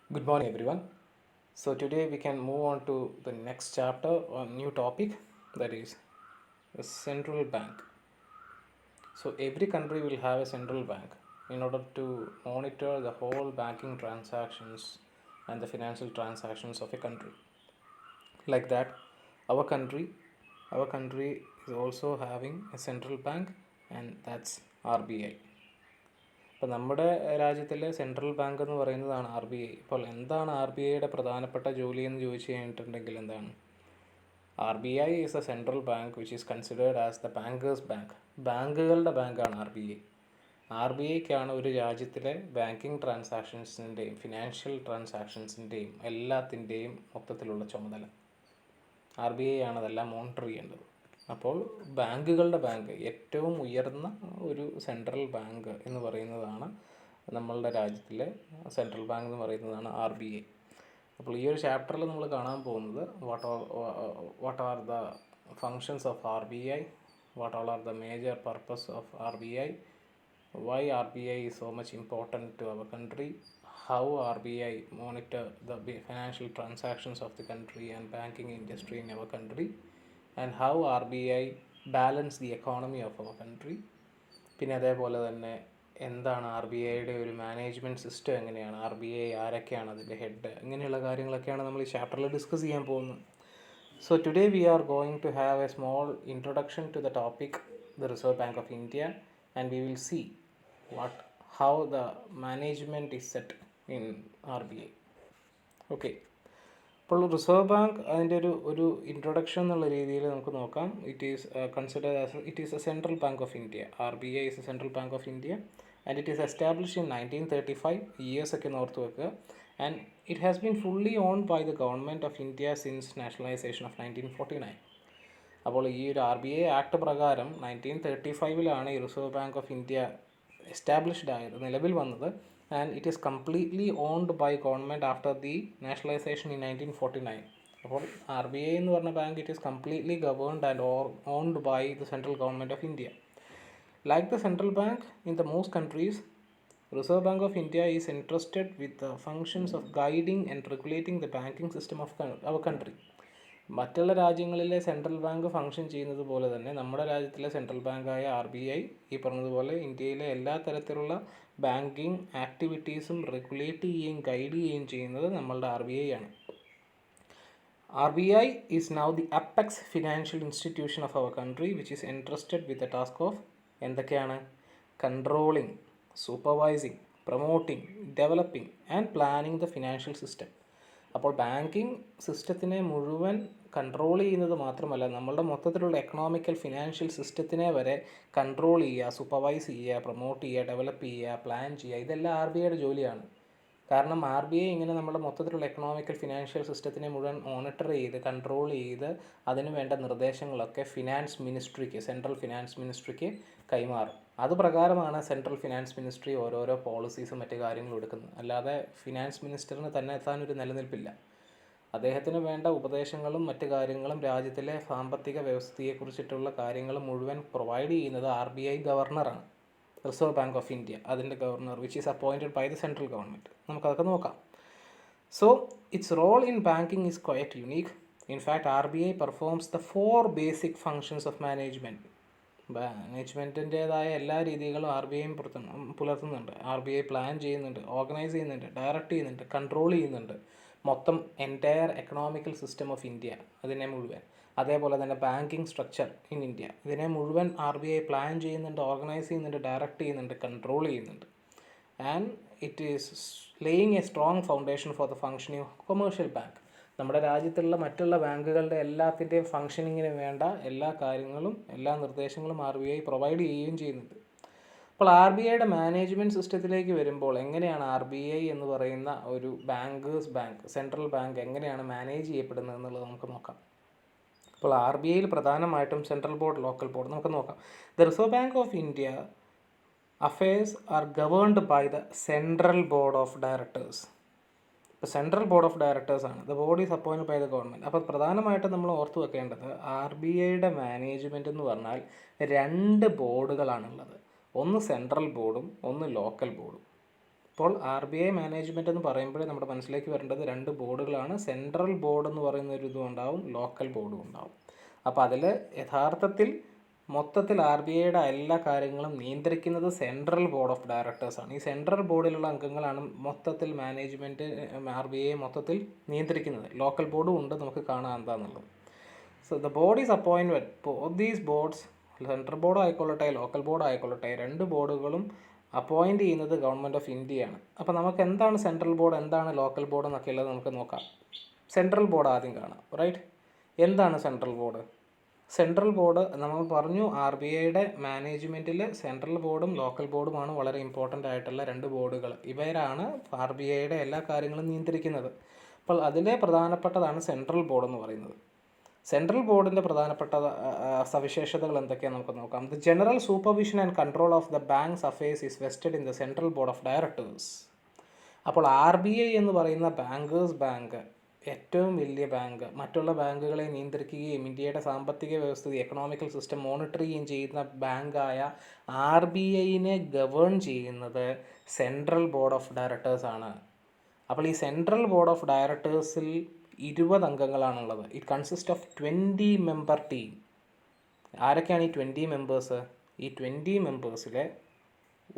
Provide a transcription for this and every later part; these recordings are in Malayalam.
Good morning, everyone. So today we can move on to the next chapter or new topic, that is the central bank. So every country will have a central bank in order to monitor the whole banking transactions and the financial transactions of a country. Like that, our country, our country is also having a central bank, and that's RBI. ഇപ്പോൾ നമ്മുടെ രാജ്യത്തിലെ സെൻട്രൽ ബാങ്ക് എന്ന് പറയുന്നതാണ് ആർ ബി ഐ. ഇപ്പോൾ എന്താണ് ആർ ബി ഐയുടെ പ്രധാനപ്പെട്ട ജോലി എന്ന് ചോദിച്ചു കഴിഞ്ഞിട്ടുണ്ടെങ്കിൽ എന്താണ്? R B I is a central bank which is considered as the bankers bank. ബാങ്കുകളുടെ ബാങ്കാണ് R B I. R B ഐക്കാണ് ഒരു രാജ്യത്തിലെ ബാങ്കിങ് ട്രാൻസാക്ഷൻസിൻ്റെയും ഫിനാൻഷ്യൽ ട്രാൻസാക്ഷൻസിൻ്റെയും എല്ലാത്തിൻ്റെയും മൊത്തത്തിലുള്ള ചുമതല. ആർ ബി ഐ ആണ് അതെല്ലാം മോണിറ്റർ ചെയ്യേണ്ടത്. അപ്പോൾ ബാങ്കുകളുടെ ബാങ്ക്, ഏറ്റവും ഉയർന്ന ഒരു സെൻട്രൽ ബാങ്ക് എന്ന് പറയുന്നതാണ് നമ്മളുടെ രാജ്യത്തിലെ സെൻട്രൽ ബാങ്ക് എന്ന് പറയുന്നതാണ് ആർ ബി ഐ. അപ്പോൾ ഈ ഒരു ചാപ്റ്ററിൽ നമ്മൾ കാണാൻ പോകുന്നത് what are the functions of R B I, what all are the major purpose of R B I, why RBI is so much important to our country, how RBI monitor the financial transactions of the country and banking industry in our country, and how RBI balance the economy of our country. പിന്നെ അതേപോലെ തന്നെ എന്താണ് ആർ ബി ഐയുടെ ഒരു മാനേജ്മെൻറ്റ് സിസ്റ്റം, എങ്ങനെയാണ് ആർ ബി ഐ, ആരൊക്കെയാണ് അതിൻ്റെ ഹെഡ്, ഇങ്ങനെയുള്ള കാര്യങ്ങളൊക്കെയാണ് നമ്മൾ ഈ ചാപ്റ്ററിൽ ഡിസ്കസ് ചെയ്യാൻ പോകുന്നത്. So today we are going to have a small introduction to the topic the reserve bank of India, and we will see how the management is set in RBI. Okay, ഇപ്പോൾ റിസർവ് ബാങ്ക് അതിൻ്റെ ഒരു ഇൻട്രൊഡക്ഷൻ എന്നുള്ള രീതിയിൽ നമുക്ക് നോക്കാം. It is considered as it is a central bank of India. R B I is a central bank of India and it is established in 1935. ഇയേഴ്സൊക്കെ ഓർത്ത് വെക്കുക. And it has been fully owned by the government of India since nationalisation of 1949. അപ്പോൾ ഈ ഒരു ആർ ബി ഐ ആക്ട് പ്രകാരം 1935 ഈ Reserve bank of India established ആയത്, നിലവിൽ വന്നത്. And it is completely owned by government after the nationalisation in 1949. അപ്പോൾ ആർ ബി ഐ എന്ന് പറഞ്ഞ bank it is completely governed and owned by the central government of India. Like the central bank in the most countries, Reserve Bank of India is entrusted with the functions of guiding and regulating the banking system of our country. മറ്റുള്ള രാജ്യങ്ങളിലെ സെൻട്രൽ ബാങ്ക് ഫങ്ഷൻ ചെയ്യുന്നത് പോലെ തന്നെ നമ്മുടെ രാജ്യത്തിലെ സെൻട്രൽ ബാങ്കായ ആർ ബി ഐ ഈ പറഞ്ഞതുപോലെ ഇന്ത്യയിലെ എല്ലാ തരത്തിലുള്ള ബാങ്കിങ് ആക്ടിവിറ്റീസും റെഗുലേറ്റ് ചെയ്യുകയും ഗൈഡ് ചെയ്യുകയും ചെയ്യുന്നത് നമ്മളുടെ ആർ ബി ഐ ആണ്. R B I is now the apex financial institution of our country which is entrusted with the task of എന്തൊക്കെയാണ്? Controlling, supervising, promoting, developing and planning the financial system. അപ്പോൾ ബാങ്കിങ് സിസ്റ്റത്തിനെ മുഴുവൻ കൺട്രോൾ ചെയ്യുന്നത് മാത്രമല്ല, നമ്മളുടെ മൊത്തത്തിലുള്ള എക്കണോമിക്കൽ ഫിനാൻഷ്യൽ സിസ്റ്റത്തിനെ വരെ കൺട്രോൾ ചെയ്യുക, സൂപ്പർവൈസ് ചെയ്യുക, പ്രൊമോട്ട് ചെയ്യുക, ഡെവലപ്പ് ചെയ്യുക, പ്ലാൻ ചെയ്യുക, ഇതെല്ലാം ആർ ബി ഐയുടെ ജോലിയാണ്. കാരണം ആർ ബി ഐ ഇങ്ങനെ നമ്മുടെ മൊത്തത്തിലുള്ള എക്കണോമിക്കൽ ഫിനാൻഷ്യൽ സിസ്റ്റത്തിനെ മുഴുവൻ മോണിറ്റർ ചെയ്ത് കൺട്രോൾ ചെയ്ത് അതിന് വേണ്ട നിർദ്ദേശങ്ങളൊക്കെ ഫിനാൻസ് മിനിസ്ട്രിക്ക്, സെൻട്രൽ ഫിനാൻസ് മിനിസ്ട്രിക്ക് കൈമാറും. അത് പ്രകാരമാണ് സെൻട്രൽ ഫിനാൻസ് മിനിസ്ട്രി ഓരോരോ പോളിസീസും മറ്റു കാര്യങ്ങളും എടുക്കുന്നത്. അല്ലാതെ ഫിനാൻസ് മിനിസ്റ്ററിന് തന്നെ എത്താനൊരു നിലനിൽപ്പില്ല. അദ്ദേഹത്തിന് വേണ്ട ഉപദേശങ്ങളും മറ്റു കാര്യങ്ങളും രാജ്യത്തിലെ സാമ്പത്തിക വ്യവസ്ഥയെക്കുറിച്ചിട്ടുള്ള കാര്യങ്ങൾ മുഴുവൻ പ്രൊവൈഡ് ചെയ്യുന്നത് ആർ ബി ഐ ഗവർണറാണ്, റിസർവ് ബാങ്ക് ഓഫ് ഇന്ത്യ, അതിൻ്റെ governor which is appointed by the central government. നമുക്കതൊക്കെ നോക്കാം. So its role in banking is quite unique. In fact R B I performs the 4 basic functions of management. മാനേജ്മെൻറ്റിൻ്റേതായ എല്ലാ രീതികളും ആർ ബി ഐയും പുലർത്തുന്നുണ്ട്. ആർ ബി ഐ പ്ലാൻ ചെയ്യുന്നുണ്ട്, ഓർഗനൈസ് ചെയ്യുന്നുണ്ട്, ഡയറക്റ്റ് ചെയ്യുന്നുണ്ട്, കൺട്രോൾ ചെയ്യുന്നുണ്ട് മൊത്തം entire economical system of India, അതിനെ മുഴുവൻ. അതേപോലെ തന്നെ ബാങ്കിങ് സ്ട്രക്ചർ ഇൻ ഇന്ത്യ, ഇതിനെ മുഴുവൻ ആർ ബി ഐ പ്ലാൻ ചെയ്യുന്നുണ്ട്, ഓർഗനൈസ് ചെയ്യുന്നുണ്ട്, ഡയറക്റ്റ് ചെയ്യുന്നുണ്ട്, കൺട്രോൾ ചെയ്യുന്നുണ്ട്. And it is laying A strong foundation for the functioning of commercial bank. നമ്മുടെ രാജ്യത്തുള്ള മറ്റുള്ള ബാങ്കുകളുടെ എല്ലാത്തിൻ്റെയും ഫങ്ഷനിങ്ങിന് വേണ്ട എല്ലാ കാര്യങ്ങളും എല്ലാ നിർദ്ദേശങ്ങളും ആർ ബി ഐ പ്രൊവൈഡ് ചെയ്യുകയും ചെയ്യുന്നുണ്ട്. അപ്പോൾ ആർ ബി ഐയുടെ മാനേജ്മെൻറ്റ് സിസ്റ്റത്തിലേക്ക് വരുമ്പോൾ എങ്ങനെയാണ് ആർ ബി ഐ എന്ന് പറയുന്ന ഒരു ബാങ്കേഴ്സ് ബാങ്ക്, സെൻട്രൽ ബാങ്ക് എങ്ങനെയാണ് മാനേജ് ചെയ്യപ്പെടുന്നത് എന്നുള്ളത് നമുക്ക് നോക്കാം. അപ്പോൾ ആർ ബി ഐയിൽ പ്രധാനമായിട്ടും സെൻട്രൽ ബോർഡ്, ലോക്കൽ ബോർഡ് നമുക്ക് നോക്കാം. The reserve bank of India affairs are governed by the central board of directors. ഇപ്പോൾ സെൻട്രൽ ബോർഡ് ഓഫ് ഡയറക്ടേഴ്സാണ്. The board is appointed by the government. അപ്പോൾ പ്രധാനമായിട്ടും നമ്മൾ ഓർത്ത് വെക്കേണ്ടത് ആർ ബി ഐയുടെ മാനേജ്മെൻറ്റ് എന്ന് പറഞ്ഞാൽ 2 ബോർഡുകളാണുള്ളത്. ഒന്ന് സെൻട്രൽ ബോർഡും ഒന്ന് ലോക്കൽ ബോർഡും. അപ്പോൾ ആർ ബി ഐ മാനേജ്മെൻറ്റ് എന്ന് പറയുമ്പോഴേ നമ്മുടെ മനസ്സിലേക്ക് വരേണ്ടത് രണ്ട് ബോർഡുകളാണ്. സെൻട്രൽ ബോർഡ് എന്ന് പറയുന്ന ഒരു ഇതും ഉണ്ടാവും, ലോക്കൽ ബോർഡും ഉണ്ടാവും. അപ്പോൾ അതിൽ യഥാർത്ഥത്തിൽ മൊത്തത്തിൽ ആർ ബി ഐയുടെ എല്ലാ കാര്യങ്ങളും നിയന്ത്രിക്കുന്നത് സെൻട്രൽ ബോർഡ് ഓഫ് ഡയറക്ടേഴ്സാണ്. ഈ സെൻട്രൽ ബോർഡിലുള്ള അംഗങ്ങളാണ് മൊത്തത്തിൽ മാനേജ്മെൻറ്റ് ആർ ബി ഐ മൊത്തത്തിൽ നിയന്ത്രിക്കുന്നത്. ലോക്കൽ ബോർഡും ഉണ്ട്, നമുക്ക് കാണാം എന്താണെന്നുള്ളത്. So the board is appointed. Both these boards, central board ആയിക്കൊള്ളട്ടെ ലോക്കൽ ബോർഡ് ആയിക്കൊള്ളട്ടെ, രണ്ട് ബോർഡുകളും അപ്പോയിൻറ്റ് ചെയ്യുന്നത് ഗവൺമെൻറ് ഓഫ് ഇന്ത്യയാണ്. അപ്പോൾ നമുക്ക് എന്താണ് സെൻട്രൽ ബോർഡ്, എന്താണ് ലോക്കൽ ബോർഡ് എന്നൊക്കെ ഉള്ളത് നമുക്ക് നോക്കാം. സെൻട്രൽ ബോർഡ് ആദ്യം കാണാം, റൈറ്റ്. എന്താണ് സെൻട്രൽ ബോർഡ്? സെൻട്രൽ ബോർഡ് നമ്മൾ പറഞ്ഞു, ആർ ബി ഐയുടെ മാനേജ്മെൻറ്റിൽ സെൻട്രൽ ബോർഡും ലോക്കൽ ബോർഡുമാണ് വളരെ ഇമ്പോർട്ടൻ്റ് ആയിട്ടുള്ള രണ്ട് ബോർഡുകൾ. ഇവരാണ് ആർ ബി ഐയുടെ എല്ലാ കാര്യങ്ങളും നിയന്ത്രിക്കുന്നത്. അപ്പോൾ അതിലെ പ്രധാനപ്പെട്ടതാണ് സെൻട്രൽ ബോർഡ് എന്ന് പറയുന്നത്. സെൻട്രൽ ബോർഡിൻ്റെ പ്രധാനപ്പെട്ട സവിശേഷതകൾ എന്തൊക്കെയാണെന്ന് നമുക്ക് നോക്കാം. The general supervision and control of the banks affairs is vested in the central board of directors. അപ്പോൾ ആർ ബി ഐ എന്ന് പറയുന്ന ബാങ്കേഴ്സ് ബാങ്ക്, ഏറ്റവും വലിയ ബാങ്ക്, മറ്റുള്ള ബാങ്കുകളെ നിയന്ത്രിക്കുകയും ഇന്ത്യയുടെ സാമ്പത്തിക വ്യവസ്ഥിതി, എക്കണോമിക്കൽ സിസ്റ്റം മോണിറ്റർ ചെയ്യുകയും ചെയ്യുന്ന ബാങ്കായ ആർ ബി ഐനെ ഗവേൺ ചെയ്യുന്നത് സെൻട്രൽ ബോർഡ് ഓഫ് ഡയറക്ടേഴ്സാണ്. അപ്പോൾ ഈ സെൻട്രൽ ബോർഡ് ഓഫ് ഡയറക്ടേഴ്സിൽ 20 അംഗങ്ങളാണുള്ളത്. It consist of 20 member team. ആരൊക്കെയാണ് ഈ 20 മെമ്പേഴ്സ്? ഈ 20 മെമ്പേഴ്സിലെ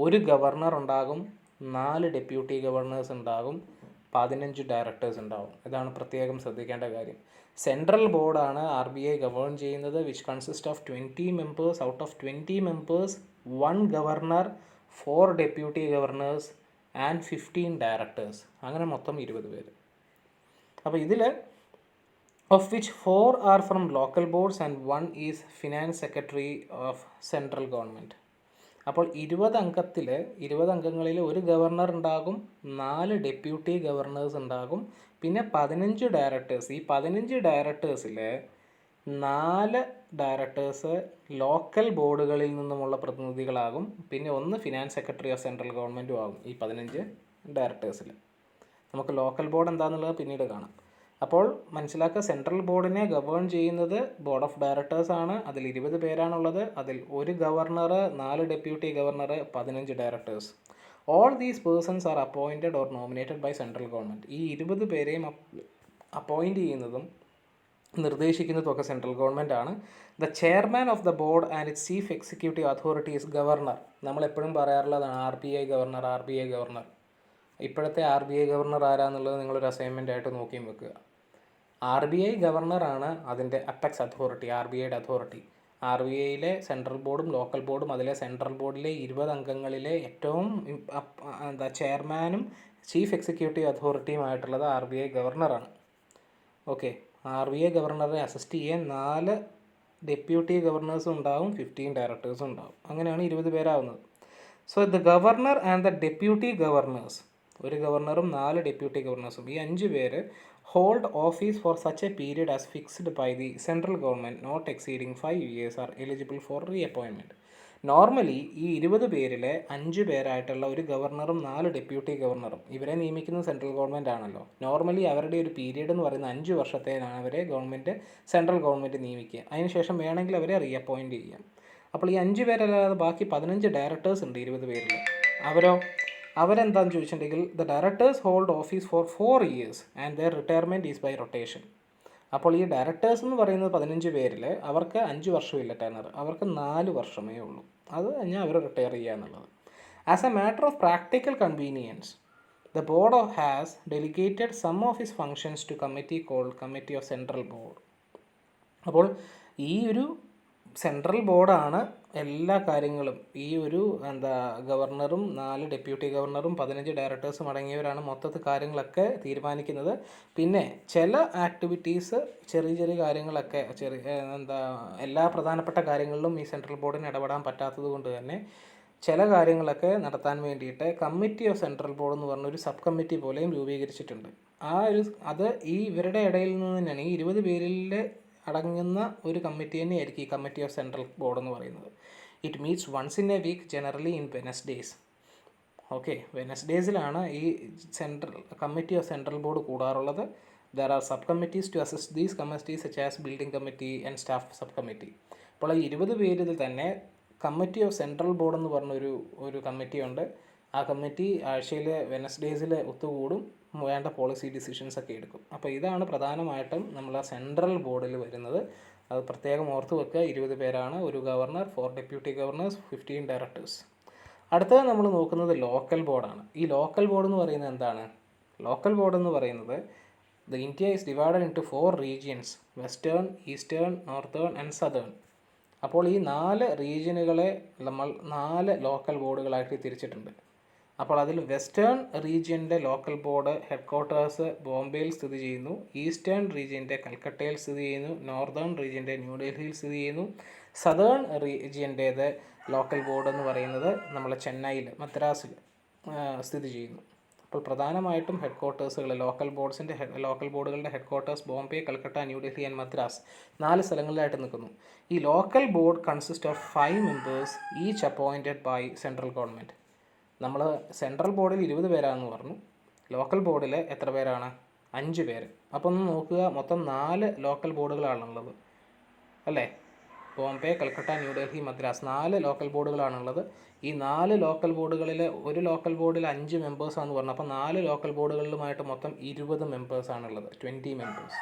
ഒരു ഗവർണർ ഉണ്ടാകും, 4 ഡെപ്യൂട്ടി ഗവർണേഴ്സ് ഉണ്ടാകും, 15 ഡയറക്ടേഴ്സ് ഉണ്ടാകും. ഇതാണ് പ്രത്യേകം ശ്രദ്ധിക്കേണ്ട കാര്യം. സെൻട്രൽ ബോർഡാണ് ആർ ബി ഐ ഗവേൺ ചെയ്യുന്നത്, which consist of 20 members. Out of 20 members 1 governor, 4 deputy governors and 15 directors. അങ്ങനെ മൊത്തം 20 പേര്. അപ്പോൾ ഇതിൽ of which 4 are from local boards and 1 is finance secretary of central government. അപ്പോൾ 20 അംഗങ്ങളിൽ ഒരു ഗവർണർ ഉണ്ടാകും, 4 ഡെപ്യൂട്ടി ഗവർണേഴ്സ് ഉണ്ടാകും, പിന്നെ 15 ഡയറക്ടേഴ്സ്. ഈ 15 ഡയറക്ടേഴ്സിൽ 4 ഡയറക്ടേഴ്സ് ലോക്കൽ ബോർഡുകളിൽ നിന്നുമുള്ള പ്രതിനിധികളാകും, പിന്നെ 1 ഫിനാൻസ് സെക്രട്ടറി ഓഫ് സെൻട്രൽ ഗവൺമെൻറ്റും ആകും ഈ 15 ഡയറക്ടേഴ്സിൽ. നമുക്ക് ലോക്കൽ ബോർഡ് എന്താണെന്നുള്ളത് പിന്നീട് കാണാം. അപ്പോൾ മനസ്സിലാക്കുക, സെൻട്രൽ ബോർഡിനെ ഗവേൺ ചെയ്യുന്നത് ബോർഡ് ഓഫ് ഡയറക്ടേഴ്സ് ആണ്. അതിൽ 20 പേരാണുള്ളത്. അതിൽ ഒരു governor, 4 deputy governor, 15 directors. All these persons are appointed or nominated by central government. ഈ 20 പേരെയും അപ്പോയിൻറ്റ് ചെയ്യുന്നതും നിർദ്ദേശിക്കുന്നതും ഒക്കെ സെൻട്രൽ ഗവൺമെൻറ് ആണ്. The chairman of the board and its chief executive authority is governor. നമ്മളെപ്പോഴും പറയാറുള്ളതാണ് R B I governor, R B I governor. ഇപ്പോഴത്തെ ആർ ബി ഐ ഗവർണർ ആരാന്നുള്ളത് നിങ്ങളൊരു അസൈൻമെൻ്റ് ആയിട്ട് നോക്കിയും വെക്കുക. ആർ ബി ഐ ഗവർണറാണ് അതിൻ്റെ അപ്പെക്സ് അതോറിറ്റി, ആർ ബി ഐയുടെ അതോറിറ്റി. ആർ ബി ഐയിലെ സെൻട്രൽ ബോർഡും ലോക്കൽ ബോർഡും അതിലെ സെൻട്രൽ ബോർഡിലെ 20 അംഗങ്ങളിലെ ഏറ്റവും ചെയർമാനും ചീഫ് എക്സിക്യൂട്ടീവ് അതോറിറ്റിയുമായിട്ടുള്ളത് ആർ ബി ഐ ഗവർണറാണ്. ഓക്കെ, ആർ ബി ഐ ഗവർണറെ അസിസ്റ്റ് ചെയ്യാൻ 4 ഡെപ്യൂട്ടി ഗവർണേഴ്സും ഉണ്ടാവും, 15 ഡയറക്ടേഴ്സും ഉണ്ടാവും. അങ്ങനെയാണ് 20 പേരാവുന്നത്. So the governor and the deputy governors, ഒരു ഗവർണറും 4 ഡെപ്യൂട്ടി ഗവർണേഴ്സും, ഈ 5 പേര് hold office for such a period as fixed by the central government not exceeding 5 years are eligible for reappointment. Normally ഈ 20 പേരിലെ 5 പേരായിട്ടുള്ള ഒരു ഗവർണറും 4 ഡെപ്യൂട്ടി ഗവർണറും, ഇവരെ നിയമിക്കുന്നത് സെൻട്രൽ ഗവൺമെൻറ് ആണല്ലോ. നോർമലി അവരുടെ ഒരു പീരീഡ് എന്ന് പറയുന്നത് 5 വർഷത്തേനാണ് അവരെ സെൻട്രൽ ഗവൺമെൻറ് നിയമിക്കുക. അതിനുശേഷം വേണമെങ്കിൽ അവരെ റീ അപ്പോയിൻറ്റ് ചെയ്യാം. അപ്പോൾ ഈ 5 പേരല്ലാതെ ബാക്കി 15 ഡയറക്ടേഴ്സ് ഉണ്ട് 20 പേരിൽ. അവരെന്താണെന്ന് ചോദിച്ചിട്ടുണ്ടെങ്കിൽ the directors hold office for 4 years and their retirement is by rotation. അപ്പോൾ ഈ ഡയറക്ടേഴ്സ് എന്ന് പറയുന്നത് 15 പേരിൽ അവർക്ക് 5 വർഷമില്ല ടെനർ, അവർക്ക് 4 വർഷമേ ഉള്ളൂ. അത് കഴിഞ്ഞാൽ അവർ റിട്ടയർ ചെയ്യുക എന്നുള്ളത്. As a matter of practical convenience the board has delegated some of his functions to committee called committee of central board. അപ്പോൾ ഈ ഒരു സെൻട്രൽ ബോർഡാണ് എല്ലാ കാര്യങ്ങളും, ഈ ഒരു ഗവർണറും 4 ഡെപ്യൂട്ടി ഗവർണറും 15 ഡയറക്ടേഴ്സും അടങ്ങിയവരാണ് മൊത്തത്തിൽ കാര്യങ്ങളൊക്കെ തീരുമാനിക്കുന്നത്. പിന്നെ ചില ആക്ടിവിറ്റീസ്, ചെറിയ ചെറിയ കാര്യങ്ങളൊക്കെ, എല്ലാ പ്രധാനപ്പെട്ട കാര്യങ്ങളിലും ഈ സെൻട്രൽ ബോർഡിന് ഇടപെടാൻ പറ്റാത്തത് കൊണ്ട് തന്നെ ചില കാര്യങ്ങളൊക്കെ നടത്താൻ വേണ്ടിയിട്ട് കമ്മിറ്റി ഓഫ് സെൻട്രൽ ബോർഡ് എന്ന് പറഞ്ഞൊരു സബ് കമ്മിറ്റി പോലെയും രൂപീകരിച്ചിട്ടുണ്ട്. അത് ഈ ഇവരുടെ ഇടയിൽ നിന്ന് തന്നെയാണ്, ഈ 20 പേരിൽ അടങ്ങുന്ന ഒരു കമ്മിറ്റി തന്നെയായിരിക്കും ഈ കമ്മിറ്റി ഓഫ് സെൻട്രൽ ബോർഡ് എന്ന് പറയുന്നത്. It meets once in a week, generally in Wednesdays. Okay, വെനസ്ഡേയ്സിലാണ് ഈ കമ്മിറ്റി ഓഫ് സെൻട്രൽ ബോർഡ് കൂടാറുള്ളത്. There are sub committees to assist these committees such as building committee and staff sub committee. അപ്പോൾ ഈ 20 പേരിൽ തന്നെ കമ്മിറ്റി ഓഫ് സെൻട്രൽ ബോർഡ് എന്ന് പറഞ്ഞൊരു കമ്മിറ്റി ഉണ്ട്. ആ കമ്മിറ്റി ആഴ്ചയിലെ വെനസ്ഡേയ്സിൽ ഒത്തുകൂടും, വേണ്ട പോളിസി ഡിസിഷൻസൊക്കെ എടുക്കും. അപ്പോൾ ഇതാണ് പ്രധാനമായിട്ടും നമ്മൾ സെൻട്രൽ ബോർഡിൽ വരുന്നത്. അത് പ്രത്യേകം ഓർത്ത് വെക്കുക. 20 പേരാണ്, ഒരു ഗവർണർ, 4 ഡെപ്യൂട്ടി ഗവർണേഴ്സ്, 15 ഡയറക്ടേഴ്സ്. അടുത്തത് നമ്മൾ നോക്കുന്നത് ലോക്കൽ ബോർഡാണ്. ഈ ലോക്കൽ ബോർഡ് എന്ന് പറയുന്നത് എന്താണ്? ലോക്കൽ ബോർഡ് എന്ന് പറയുന്നത് India is divided into 4 regions: western, eastern, northern and southern. അപ്പോൾ ഈ 4 റീജിയനുകളെ നമ്മൾ 4 ലോക്കൽ ബോർഡുകളായിട്ട് തിരിച്ചിട്ടുണ്ട്. അപ്പോൾ അതിൽ വെസ്റ്റേൺ റീജിയൻ്റെ ലോക്കൽ ബോർഡ് ഹെഡ് ക്വാർട്ടേഴ്സ് ബോംബെയിൽ സ്ഥിതി ചെയ്യുന്നു, ഈസ്റ്റേൺ റീജിയൻ്റെ കൽക്കട്ടയിൽ സ്ഥിതി ചെയ്യുന്നു, നോർത്തേൺ റീജിയൻ്റെ ന്യൂഡൽഹിയിൽ സ്ഥിതി ചെയ്യുന്നു, സദേൺ റീജിയൻ്റേത് ലോക്കൽ ബോർഡ് എന്ന് പറയുന്നത് നമ്മൾ ചെന്നൈയിൽ, മദ്രാസിൽ സ്ഥിതി ചെയ്യുന്നു. അപ്പോൾ പ്രധാനമായിട്ടും ഹെഡ് ക്വാർട്ടേഴ്സുകൾ, ലോക്കൽ ബോർഡുകളുടെ head quarters Bombay, Calcutta, New Delhi and Madras 4 സ്ഥലങ്ങളിലായിട്ട് നിൽക്കുന്നു. ഈ local board consist of 5 members each appointed by central government. നമ്മൾ സെൻട്രൽ ബോർഡിൽ 20 പേരാണെന്ന് പറഞ്ഞു, ലോക്കൽ ബോർഡിൽ എത്ര പേരാണ്? 5 പേര്. അപ്പോൾ ഒന്ന് നോക്കുക, മൊത്തം 4 ലോക്കൽ ബോർഡുകളാണുള്ളത് അല്ലേ? ബോംബെ, കൽക്കട്ട, ന്യൂഡൽഹി, മദ്രാസ് 4 ലോക്കൽ ബോർഡുകളാണുള്ളത്. ഈ 4 ലോക്കൽ ബോർഡുകളിൽ ഒരു ലോക്കൽ ബോർഡിൽ 5 മെമ്പേഴ്സാണെന്ന് പറഞ്ഞു. അപ്പോൾ 4 ലോക്കൽ ബോർഡുകളിലുമായിട്ട് മൊത്തം 20 മെമ്പേഴ്സാണുള്ളത്, 20 മെമ്പേഴ്സ്.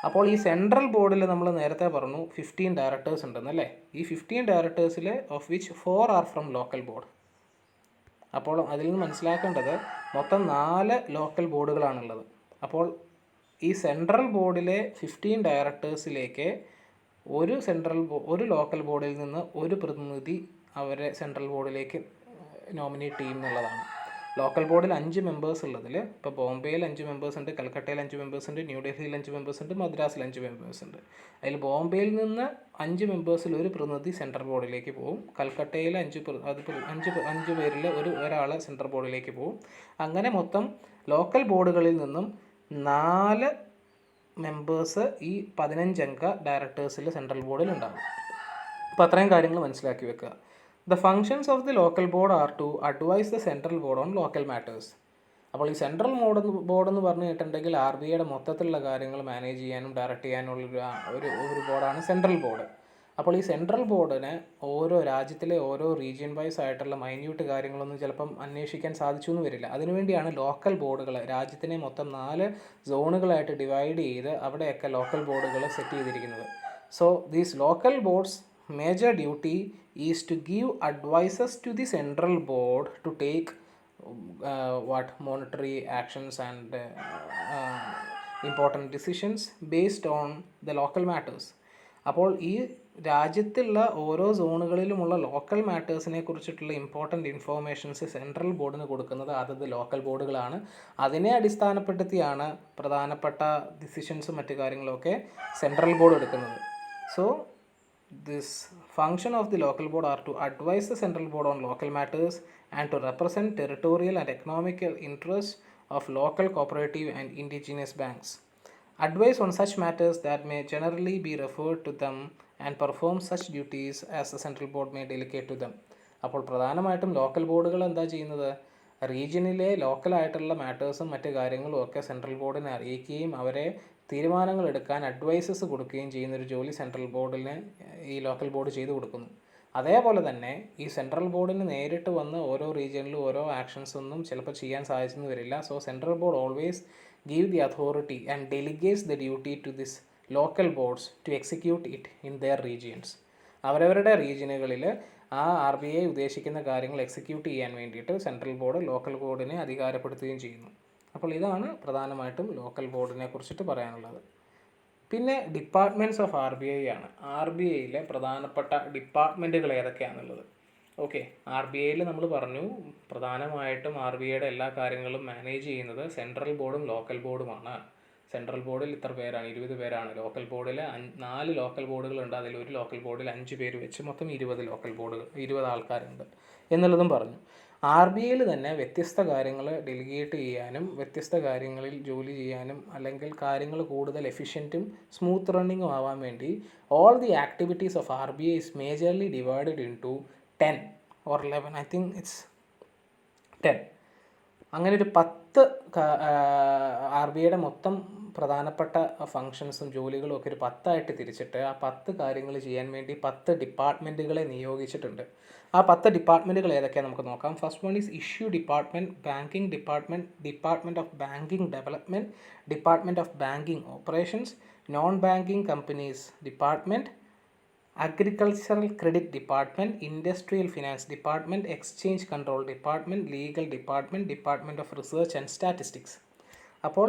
അപ്പോൾ ഈ സെൻട്രൽ ബോർഡിൽ നമ്മൾ നേരത്തെ പറഞ്ഞു 15 ഡയറക്ടേഴ്സ് ഉണ്ടെന്നല്ലേ? ഈ 15 ഡയറക്ടേഴ്സിൽ of which 4 are from local board. അപ്പോൾ അതിൽ നിന്ന് മനസ്സിലാക്കേണ്ടത് മൊത്തം 4 ലോക്കൽ ബോർഡുകളാണുള്ളത്. അപ്പോൾ ഈ സെൻട്രൽ ബോർഡിലെ 15 ഡയറക്ടേഴ്സിലേക്ക് ഒരു ലോക്കൽ ബോർഡിൽ നിന്ന് ഒരു പ്രതിനിധി അവരെ സെൻട്രൽ ബോർഡിലേക്ക് നോമിനേറ്റ് ചെയ്യും എന്നുള്ളതാണ്. ലോക്കൽ ബോർഡിൽ 5 മെമ്പേഴ്സ് ഉള്ളതിൽ ഇപ്പോൾ ബോംബെയിൽ 5 മെമ്പേഴ്സ് ഉണ്ട്, കൽക്കട്ടയിൽ 5 മെമ്പേഴ്സ് ഉണ്ട്, ന്യൂഡൽഹിയിൽ 5 മെമ്പേഴ്സ് ഉണ്ട്, മദ്രാസിൽ 5 മെമ്പേഴ്സ് ഉണ്ട്. അതിൽ ബോംബെയിൽ നിന്ന് 5 മെമ്പേഴ്സിൽ ഒരു പ്രതിനിധി സെൻട്രൽ ബോർഡിലേക്ക് പോകും. കൽക്കട്ടയിൽ 5 പേരിൽ ഒരാൾ സെൻട്രൽ ബോർഡിലേക്ക് പോകും. അങ്ങനെ മൊത്തം ലോക്കൽ ബോർഡുകളിൽ നിന്നും 4 മെമ്പേഴ്സ് ഈ 15 അംഗ ഡയറക്ടേഴ്സിൽ സെൻട്രൽ ബോർഡിൽ ഉണ്ടാകും. അപ്പോൾ അത്രയും കാര്യങ്ങൾ മനസ്സിലാക്കി വെക്കുക. The functions of the local board are to advise the central board on local matters. അപ്പോൾ ഈ സെൻട്രൽ ബോർഡ് എന്ന് പറഞ്ഞു കേട്ടിട്ടുണ്ടെങ്കിൽ RBIയുടെ മൊത്തത്തിലുള്ള കാര്യങ്ങൾ മാനേജ് ചെയ്യാനും ഡയറക്റ്റ് ചെയ്യാനുള്ള ഒരു ബോർഡാണ് സെൻട്രൽ ബോർഡ്. അപ്പോൾ ഈ സെൻട്രൽ ബോർഡിന് ഓരോ രാജ്യത്തിലെ ഓരോ റീജിയൻ വൈസ് ആയിട്ടുള്ള മൈന്യൂട്ട് കാര്യങ്ങളൊന്നും ചിലപ്പം അന്വേഷിക്കാൻ സാധിച്ചു എന്ന് വരില്ല. അതിനുവേണ്ടിയാണ് ലോക്കൽ ബോർഡുകൾ രാജ്യത്തിനെ മൊത്തം 4 സോണുകളായിട്ട് ഡിവൈഡ് ചെയ്ത് അവിടെയൊക്കെ ലോക്കൽ ബോർഡുകൾ സെറ്റ് ചെയ്തിരിക്കുന്നത്. So these local boards major duty is to give advices to the central board to take monetary actions and important decisions based on the local matters. അപ്പോൾ ഈ രാജ്യത്തുള്ള ഓരോ സോണുകളിലുമുള്ള ലോക്കൽ മാറ്റേഴ്സിനെ കുറിച്ചിട്ടുള്ള ഇമ്പോർട്ടൻ്റ് ഇൻഫോർമേഷൻസ് സെൻട്രൽ ബോർഡിന് കൊടുക്കുന്നത് അതത് ലോക്കൽ ബോർഡുകളാണ്. അതിനെ അടിസ്ഥാനപ്പെടുത്തിയാണ് പ്രധാനപ്പെട്ട ഡിസിഷൻസും മറ്റു കാര്യങ്ങളൊക്കെ സെൻട്രൽ ബോർഡ് എടുക്കുന്നത്. So this function of the local board are to advise the central board on local matters and to represent territorial and economical interests of local cooperative and indigenous banks. Advise on such matters that may generally be referred to them and perform such duties as the central board may delegate to them. അപ്പോൾ പ്രധാനമായിട്ടും ലോക്കൽ ബോർഡുകൾ എന്താ ചെയ്യുന്നത്? റീജിയനിലെ ലോക്കലായിട്ടുള്ള മാറ്റേഴ്സും മറ്റു കാര്യങ്ങളും ഒക്കെ സെൻട്രൽ ബോർഡിനെ അറിയിക്കുകയും അവരെ തീരുമാനങ്ങൾ എടുക്കാൻ അഡ്വൈസസ് കൊടുക്കുകയും ചെയ്യുന്നൊരു ജോലി സെൻട്രൽ ബോർഡിന് ഈ ലോക്കൽ ബോർഡ് ചെയ്തു കൊടുക്കുന്നു. അതേപോലെ തന്നെ ഈ സെൻട്രൽ ബോർഡിന് നേരിട്ട് വന്ന് ഓരോ റീജിയനിലും ഓരോ ആക്ഷൻസ് ഒന്നും ചിലപ്പോൾ ചെയ്യാൻ സാധിച്ചെന്ന് വരില്ല. So central board always give the authority and delegates the duty to this local boards to execute it in their regions. അവരവരുടെ റീജിയനുകളിൽ ആ RBI ഉദ്ദേശിക്കുന്ന കാര്യങ്ങൾ എക്സിക്യൂട്ട് ചെയ്യാൻ വേണ്ടിയിട്ട് സെൻട്രൽ ബോർഡ് ലോക്കൽ ബോർഡിനെ അധികാരപ്പെടുത്തുകയും ചെയ്യുന്നു. അപ്പോൾ ഇതാണ് പ്രധാനമായിട്ടും ലോക്കൽ ബോർഡിനെ കുറിച്ചിട്ട് പറയാനുള്ളത്. പിന്നെ ഡിപ്പാർട്ട്മെൻറ്റ്സ് ഓഫ് RBI ആണ്. RBIയിലെ പ്രധാനപ്പെട്ട ഡിപ്പാർട്ട്മെൻറ്റുകൾ ഏതൊക്കെയാണെന്നുള്ളത്. ഓക്കെ, RBIയിൽ നമ്മൾ പറഞ്ഞു പ്രധാനമായിട്ടും RBIയുടെ എല്ലാ കാര്യങ്ങളും മാനേജ് ചെയ്യുന്നത് സെൻട്രൽ ബോർഡും ലോക്കൽ ബോർഡുമാണ്. സെൻട്രൽ ബോർഡിൽ ഇത്ര പേരാണ്, 20 പേരാണ്. ലോക്കൽ ബോർഡിൽ 4 ലോക്കൽ ബോർഡുകളുണ്ട്. അതിൽ ഒരു ലോക്കൽ ബോർഡിൽ 5 പേര് വെച്ച് മൊത്തം 20 ആൾക്കാരുണ്ട് എന്നുള്ളതും പറഞ്ഞു. RBIയിൽ തന്നെ വ്യത്യസ്ത കാര്യങ്ങൾ ഡെലിഗേറ്റ് ചെയ്യാനും വ്യത്യസ്ത കാര്യങ്ങളിൽ ജോലി ചെയ്യാനും അല്ലെങ്കിൽ കാര്യങ്ങൾ കൂടുതൽ എഫിഷ്യൻറ്റും സ്മൂത്ത് റണ്ണിങ്ങും ആവാൻ വേണ്ടി all the activities of RBI is majorly divided into 10 or 11, I think it's 10. അങ്ങനെ ഒരു 10 RBIയുടെ മൊത്തം പ്രധാനപ്പെട്ട ഫങ്ഷൻസും ജോലികളും ഒക്കെ ഒരു 10 തിരിച്ചിട്ട് ആ 10 കാര്യങ്ങൾ ചെയ്യാൻ വേണ്ടി 10 ഡിപ്പാർട്ട്മെൻറ്റുകളെ നിയോഗിച്ചിട്ടുണ്ട്. ആ 10 ഡിപ്പാർട്ട്മെൻറ്റുകൾ ഏതൊക്കെയാണ് നമുക്ക് നോക്കാം. First one is issue department, banking department, department of banking development, department of banking operations, non banking companies department, agricultural credit department, industrial finance department, exchange control department, legal department, department of research and statistics. അപ്പോൾ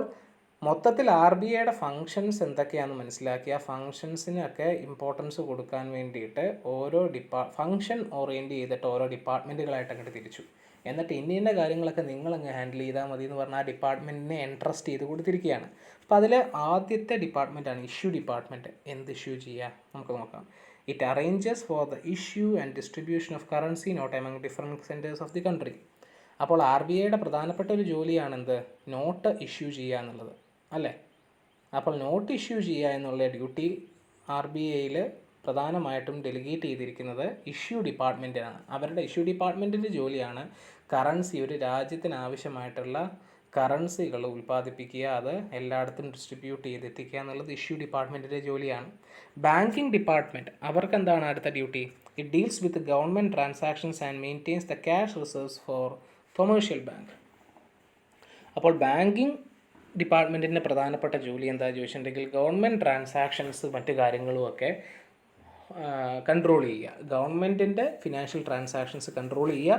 മൊത്തത്തിൽ ആർ ബി ഐയുടെ ഫങ്ഷൻസ് എന്തൊക്കെയാണെന്ന് മനസ്സിലാക്കി ആ ഫങ്ഷൻസിനൊക്കെ ഇമ്പോർട്ടൻസ് കൊടുക്കാൻ വേണ്ടിയിട്ട് ഓരോ ഫങ്ഷൻ ഓറിയൻറ്റ് ചെയ്തിട്ട് ഓരോ ഡിപ്പാർട്ട്മെൻറ്റുകളായിട്ട് അങ്ങോട്ട് തിരിച്ചു. എന്നിട്ട് ഇന്ന കാര്യങ്ങളൊക്കെ നിങ്ങളങ്ങ് ഹാൻഡിൽ ചെയ്താൽ മതി എന്ന് പറഞ്ഞാൽ ആ ഡിപ്പാർട്ട്മെൻറ്റിനെ എൻട്രസ്റ്റ് ചെയ്ത് കൊടുത്തിരിക്കുകയാണ്. അപ്പോൾ അതിൽ ആദ്യത്തെ ഡിപ്പാർട്ട്മെൻറ്റാണ് ഇഷ്യൂ ഡിപ്പാർട്ട്മെൻറ്റ്. എന്ത് ഇഷ്യൂ ചെയ്യുക നമുക്ക് നോക്കാം. It arranges for the issue and distribution of currency note among different centres of the country. അപ്പോൾ ആർ ബി ഐയുടെ പ്രധാനപ്പെട്ട ഒരു ജോലിയാണ് എന്ത്, നോട്ട് ഇഷ്യൂ ചെയ്യുക എന്നുള്ളത് അല്ലേ. അപ്പോൾ നോട്ട് ഇഷ്യൂ ചെയ്യുക എന്നുള്ള ഡ്യൂട്ടി ആർ ബി ഐയിൽ പ്രധാനമായിട്ടും ഡെലിഗേറ്റ് ചെയ്തിരിക്കുന്നത് ഇഷ്യൂ ഡിപ്പാർട്ട്മെൻറ്റിനാണ്. അവരുടെ ഇഷ്യൂ ഡിപ്പാർട്ട്മെൻറ്റിൻ്റെ ജോലിയാണ് കറൻസി, ഒരു രാജ്യത്തിന് ആവശ്യമായിട്ടുള്ള കറൻസികൾ ഉൽപ്പാദിപ്പിക്കുക, അത് എല്ലായിടത്തും ഡിസ്ട്രിബ്യൂട്ട് ചെയ്തെത്തിക്കുക എന്നുള്ളത് ഇഷ്യൂ ഡിപ്പാർട്ട്മെൻറ്റിൻ്റെ ജോലിയാണ്. ബാങ്കിങ് ഡിപ്പാർട്ട്മെൻറ്റ് അവർക്ക് എന്താണ് അടുത്ത duty? It deals with government transactions and maintains the cash reserves four commercial bank. അപ്പോൾ ബാങ്കിങ് ഡിപ്പാർട്ട്മെൻറ്റിൻ്റെ പ്രധാനപ്പെട്ട ജോലി എന്താണെന്ന് ചോദിച്ചിട്ടുണ്ടെങ്കിൽ ഗവൺമെൻറ് ട്രാൻസാക്ഷൻസ് മറ്റു കാര്യങ്ങളുമൊക്കെ കൺട്രോൾ ചെയ്യുക, ഗവൺമെൻറ്റിൻ്റെ ഫിനാൻഷ്യൽ ട്രാൻസാക്ഷൻസ് കൺട്രോൾ ചെയ്യുക,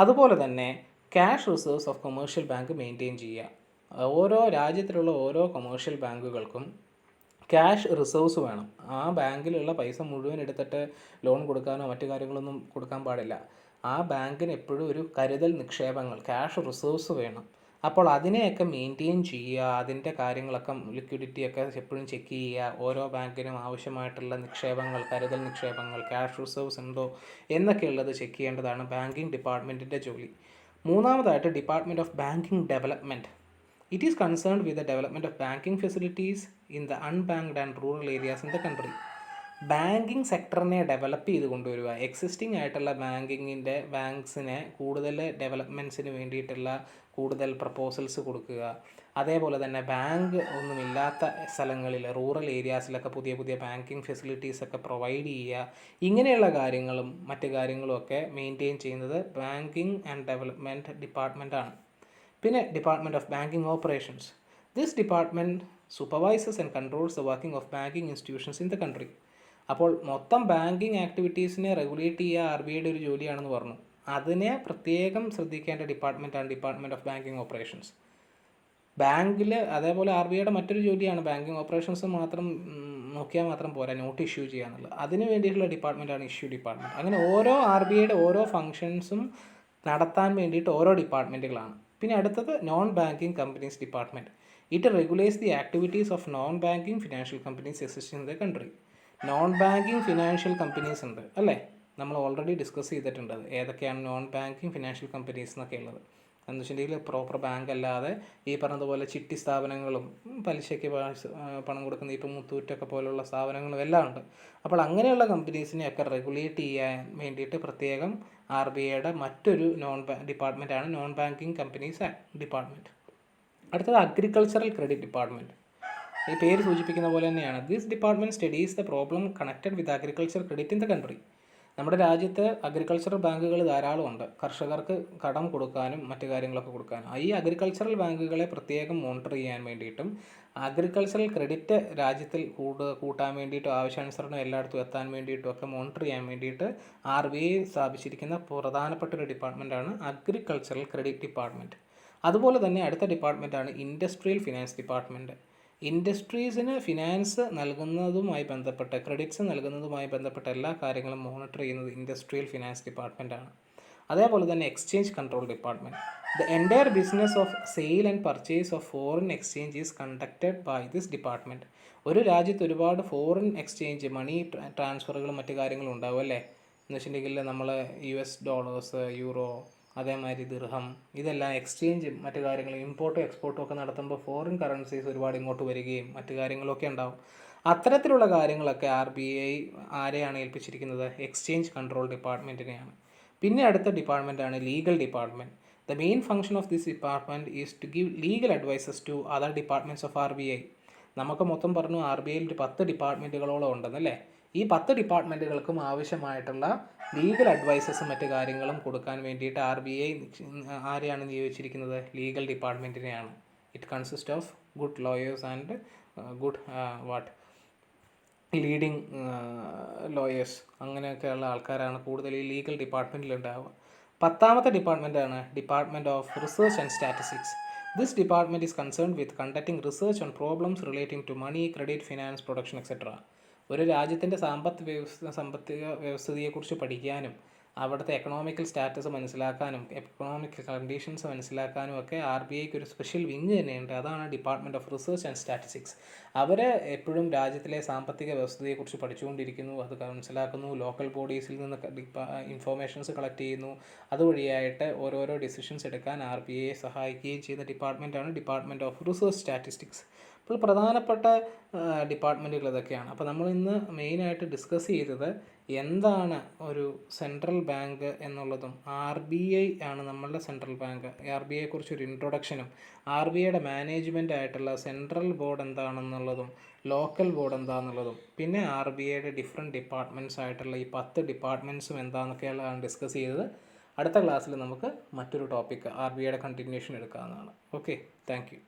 അതുപോലെ തന്നെ cash reserves of commercial bank maintain ചെയ്യുക. ഓരോ രാജ്യത്തിലുള്ള ഓരോ കൊമേഴ്ഷ്യൽ ബാങ്കുകൾക്കും ക്യാഷ് റിസർവ്സ് വേണം. ആ ബാങ്കിലുള്ള പൈസ മുഴുവൻ എടുത്തിട്ട് ലോൺ കൊടുക്കാനോ മറ്റു കാര്യങ്ങളൊന്നും കൊടുക്കാൻ പാടില്ല. ആ ബാങ്കിന് എപ്പോഴും ഒരു കരുതൽ നിക്ഷേപങ്ങൾ, ക്യാഷ് റിസർവ്സ് വേണം. അപ്പോൾ അതിനെയൊക്കെ മെയിൻറ്റെയിൻ ചെയ്യുക, അതിൻ്റെ കാര്യങ്ങളൊക്കെ ലിക്വിഡിറ്റിയൊക്കെ എപ്പോഴും ചെക്ക് ചെയ്യുക, ഓരോ ബാങ്കിനും ആവശ്യമായിട്ടുള്ള നിക്ഷേപങ്ങൾ, കരുതൽ നിക്ഷേപങ്ങൾ, ക്യാഷ് റിസർവ്സ് ഉണ്ടോ എന്നൊക്കെയുള്ളത് ചെക്ക് ചെയ്യേണ്ടതാണ് ബാങ്കിങ് ഡിപ്പാർട്ട്മെൻറ്റിൻ്റെ ജോലി. മൂന്നാമതായിട്ട് department of banking development. It is concerned with the development of banking facilities in the unbanked and rural areas in the country. Banking സെക്ടറിനെ ഡെവലപ്പ് ചെയ്ത് കൊണ്ടുവരിക, എക്സിസ്റ്റിംഗ് ആയിട്ടുള്ള ബാങ്ക്സിനെ കൂടുതൽ ഡെവലപ്മെൻറ്റ്സിന് വേണ്ടിയിട്ടുള്ള കൂടുതൽ പ്രപ്പോസൽസ് കൊടുക്കുക, അതേപോലെ തന്നെ ബാങ്ക് ഒന്നുമില്ലാത്ത സ്ഥലങ്ങളിൽ റൂറൽ ഏരിയാസിലൊക്കെ പുതിയ പുതിയ ബാങ്കിങ് ഫെസിലിറ്റീസൊക്കെ പ്രൊവൈഡ് ചെയ്യുക, ഇങ്ങനെയുള്ള കാര്യങ്ങളും മറ്റു കാര്യങ്ങളുമൊക്കെ മെയിൻറ്റെയിൻ ചെയ്യുന്നത് ബാങ്കിങ് ആൻഡ് ഡെവലപ്മെൻറ്റ് ഡിപ്പാർട്ട്മെൻറ്റാണ്. പിന്നെ department of banking operations. This department supervises and controls the working of banking institutions in the country. അപ്പോൾ മൊത്തം ബാങ്കിങ് ആക്ടിവിറ്റീസിനെ റെഗുലേറ്റ് ചെയ്യുക ആർ ബി ഐയുടെ ഒരു ജോലിയാണെന്ന് പറഞ്ഞു. അതിനെ പ്രത്യേകം ശ്രദ്ധിക്കേണ്ട ഡിപ്പാർട്ട്മെൻറ്റാണ് ഡിപ്പാർട്ട്മെൻറ്റ് ഓഫ് ബാങ്കിങ് ഓപ്പറേഷൻസ്. ബാങ്കിൽ അതേപോലെ ആർ ബി ഐയുടെ മറ്റൊരു ജോലിയാണ് ബാങ്കിങ് ഓപ്പറേഷൻസ് മാത്രം നോക്കിയാൽ മാത്രം പോരാ, നോട്ട് ഇഷ്യൂ ചെയ്യുക എന്നുള്ളത്. അതിന് വേണ്ടിയിട്ടുള്ള ഡിപ്പാർട്ട്മെൻറ്റാണ് ഇഷ്യൂ ഡിപ്പാർട്ട്മെൻറ്റ്. അങ്ങനെ ഓരോ ആർ ബി ഐയുടെ ഓരോ ഫങ്ഷൻസും നടത്താൻ വേണ്ടിയിട്ട് ഓരോ ഡിപ്പാർട്ട്മെൻറ്റുകളാണ്. പിന്നെ അടുത്തത് non banking companies department. It regulates the activities of non banking financial companies existing in the country. Non banking financial companies ഉണ്ട് അല്ലേ, നമ്മൾ ഓൾറെഡി ഡിസ്കസ് ചെയ്തിട്ടുണ്ട് ഏതൊക്കെയാണ് നോൺ ബാങ്കിങ് ഫിനാൻഷ്യൽ കമ്പനീസ് എന്നൊക്കെ ഉള്ളത്. എന്ന് വെച്ചിട്ടുണ്ടെങ്കിൽ പ്രോപ്പർ ബാങ്ക് അല്ലാതെ ഈ പറഞ്ഞതുപോലെ ചിട്ടി സ്ഥാപനങ്ങളും പലിശയ്ക്ക് പണം കൊടുക്കുന്ന ഇപ്പം മുത്തൂറ്റൊക്കെ പോലുള്ള സ്ഥാപനങ്ങളും എല്ലാം ഉണ്ട്. അപ്പോൾ അങ്ങനെയുള്ള കമ്പനീസിനെയൊക്കെ റെഗുലേറ്റ് ചെയ്യാൻ വേണ്ടിയിട്ട് പ്രത്യേകം ആർ ബി ഐയുടെ മറ്റൊരു ഡിപ്പാർട്ട്മെൻറ്റാണ് നോൺ ബാങ്കിങ് കമ്പനീസ് ഡിപ്പാർട്ട്മെൻറ്റ്. അടുത്തത് അഗ്രികൾച്ചറൽ ക്രെഡിറ്റ് ഡിപ്പാർട്ട്മെൻറ്റ്. ഈ പേര് സൂചിപ്പിക്കുന്ന പോലെ തന്നെയാണ്. This department studies the problem connected with agriculture credit in the country. നമ്മുടെ രാജ്യത്ത് അഗ്രികൾച്ചറൽ ബാങ്കുകൾ ധാരാളമുണ്ട്, കർഷകർക്ക് കടം കൊടുക്കാനും മറ്റു കാര്യങ്ങളൊക്കെ കൊടുക്കാനും. ഈ അഗ്രികൾച്ചറൽ ബാങ്കുകളെ പ്രത്യേകം മോണിറ്റർ ചെയ്യാൻ വേണ്ടിയിട്ടും അഗ്രികൾച്ചറൽ ക്രെഡിറ്റ് രാജ്യത്തിൽ കൂട്ടാൻ വേണ്ടിയിട്ടും ആവശ്യാനുസരണം എല്ലായിടത്തും എത്താൻ വേണ്ടിയിട്ടും ഒക്കെ മോണിറ്റർ ചെയ്യാൻ വേണ്ടിയിട്ട് ആർ ബി ഐ സ്ഥാപിച്ചിരിക്കുന്ന പ്രധാനപ്പെട്ട ഒരു ഡിപ്പാർട്ട്മെൻറ്റാണ് അഗ്രികൾച്ചറൽ ക്രെഡിറ്റ് ഡിപ്പാർട്ട്മെൻറ്റ്. അതുപോലെ തന്നെ അടുത്ത ഡിപ്പാർട്ട്മെൻറ്റാണ് ഇൻഡസ്ട്രിയൽ ഫിനാൻസ് ഡിപ്പാർട്ട്മെൻറ്റ്. ഇൻഡസ്ട്രീസിന് ഫിനാൻസ് നൽകുന്നതുമായി ബന്ധപ്പെട്ട ക്രെഡിറ്റ്സ് നൽകുന്നതുമായി ബന്ധപ്പെട്ട എല്ലാ കാര്യങ്ങളും മോണിറ്റർ ചെയ്യുന്നത് ഇൻഡസ്ട്രിയൽ ഫിനാൻസ് ഡിപ്പാർട്ട്മെൻറ്റാണ്. അതേപോലെ തന്നെ exchange control department. The entire business of sale and purchase of foreign exchange is conducted by this department. ഒരു രാജ്യത്ത് ഒരുപാട് ഫോറിൻ എക്സ്ചേഞ്ച് മണി ട്രാൻസ്ഫറുകളും മറ്റു കാര്യങ്ങളും ഉണ്ടാവും അല്ലേ. എന്ന് വെച്ചിട്ടുണ്ടെങ്കിൽ നമ്മൾ US ഡോളേഴ്സ്, യൂറോ, അതേമാതിരി ദിർഹം, ഇതെല്ലാം എക്സ്ചേഞ്ചും മറ്റു കാര്യങ്ങളും ഇമ്പോർട്ടും എക്സ്പോർട്ടും ഒക്കെ നടത്തുമ്പോൾ ഫോറിൻ കറൻസീസ് ഒരുപാട് ഇങ്ങോട്ട് വരികയും മറ്റു കാര്യങ്ങളൊക്കെ ഉണ്ടാവും. അത്തരത്തിലുള്ള കാര്യങ്ങളൊക്കെ ആർ ബി ഐ ആരെയാണ് ഏൽപ്പിച്ചിരിക്കുന്നത്? എക്സ്ചേഞ്ച് കൺട്രോൾ ഡിപ്പാർട്ട്മെൻറ്റിനെയാണ്. പിന്നെ അടുത്ത ഡിപ്പാർട്ട്മെൻറ്റാണ് legal department. The main function of this department is to give legal advices to other departments of R B I. നമുക്ക് മൊത്തം പറഞ്ഞു RBIയിൽ ഒരു 10 ഡിപ്പാർട്ട്മെൻറ്റുകളോളം ഉണ്ടെന്നല്ലേ. ഈ 10 ഡിപ്പാർട്ട്മെൻറ്റുകൾക്കും ആവശ്യമായിട്ടുള്ള ലീഗൽ അഡ്വൈസസും മറ്റു കാര്യങ്ങളും കൊടുക്കാൻ വേണ്ടിയിട്ട് RBI ആരെയാണ് നിയോഗിച്ചിരിക്കുന്നത്? ലീഗൽ ഡിപ്പാർട്ട്മെൻറ്റിനെയാണ്. It consist of good lawyers and good leading lawyers, അങ്ങനെയൊക്കെയുള്ള ആൾക്കാരാണ് കൂടുതൽ ഈ ലീഗൽ ഡിപ്പാർട്ട്മെൻറ്റിൽ ഉണ്ടാവുക. 10ാമത്തെ ഡിപ്പാർട്ട്മെൻറ്റാണ് department of research and statistics. This department is concerned with conducting research on problems relating to money, credit, finance, production, etc. ഒരു രാജ്യത്തിൻ്റെ സാമ്പത്തിക വ്യവസ്ഥിതിയെക്കുറിച്ച് പഠിക്കാനും അവിടുത്തെ എക്കണോമിക്കൽ സ്റ്റാറ്റസ് മനസ്സിലാക്കാനും എക്കണോമിക് കണ്ടീഷൻസ് മനസ്സിലാക്കാനും ഒക്കെ RBIക്ക് ഒരു സ്പെഷ്യൽ വിങ് തന്നെയുണ്ട്. അതാണ് department of research and statistics. അവർ എപ്പോഴും രാജ്യത്തിലെ സാമ്പത്തിക വ്യവസ്ഥിതിയെക്കുറിച്ച് പഠിച്ചുകൊണ്ടിരിക്കുന്നു, അത് മനസ്സിലാക്കുന്നു, ലോക്കൽ ബോഡീസിൽ നിന്ന് ഇൻഫോർമേഷൻസ് കളക്ട് ചെയ്യുന്നു. അതുവഴിയായിട്ട് ഓരോരോ ഡിസിഷൻസ് എടുക്കാൻ RBIയെ സഹായിക്കുകയും ചെയ്യുന്ന ഡിപ്പാർട്ട്മെൻറ്റാണ് ഡിപ്പാർട്ട്മെൻറ്റ് ഓഫ് റിസർച്ച് സ്റ്റാറ്റിസ്റ്റിക്സ്. അപ്പോൾ പ്രധാനപ്പെട്ട ഡിപ്പാർട്ട്മെൻറ്റുകൾ ഇതൊക്കെയാണ്. അപ്പോൾ നമ്മൾ ഇന്ന് മെയിനായിട്ട് ഡിസ്കസ് ചെയ്തത് എന്താണ് ഒരു സെൻട്രൽ ബാങ്ക് എന്നുള്ളതും RBI ആണ് നമ്മളുടെ സെൻട്രൽ ബാങ്ക്. RBIയെക്കുറിച്ചൊരു ഇൻട്രൊഡക്ഷനും RBIയുടെ മാനേജ്മെൻ്റ് ആയിട്ടുള്ള സെൻട്രൽ ബോർഡ് എന്താണെന്നുള്ളതും ലോക്കൽ ബോർഡ് എന്താണെന്നുള്ളതും പിന്നെ RBIയുടെ ഡിഫറെൻറ്റ് ഡിപ്പാർട്ട്മെൻറ്റ്സ് ആയിട്ടുള്ള ഈ 10 ഡിപ്പാർട്ട്മെൻറ്റ്സും എന്താണെന്നൊക്കെയാണ് ഡിസ്കസ് ചെയ്തത്. അടുത്ത ക്ലാസ്സിൽ നമുക്ക് മറ്റൊരു ടോപ്പിക്ക് RBIയുടെ കണ്ടിന്യൂഷൻ എടുക്കാവുന്നതാണ്. Okay, thank you.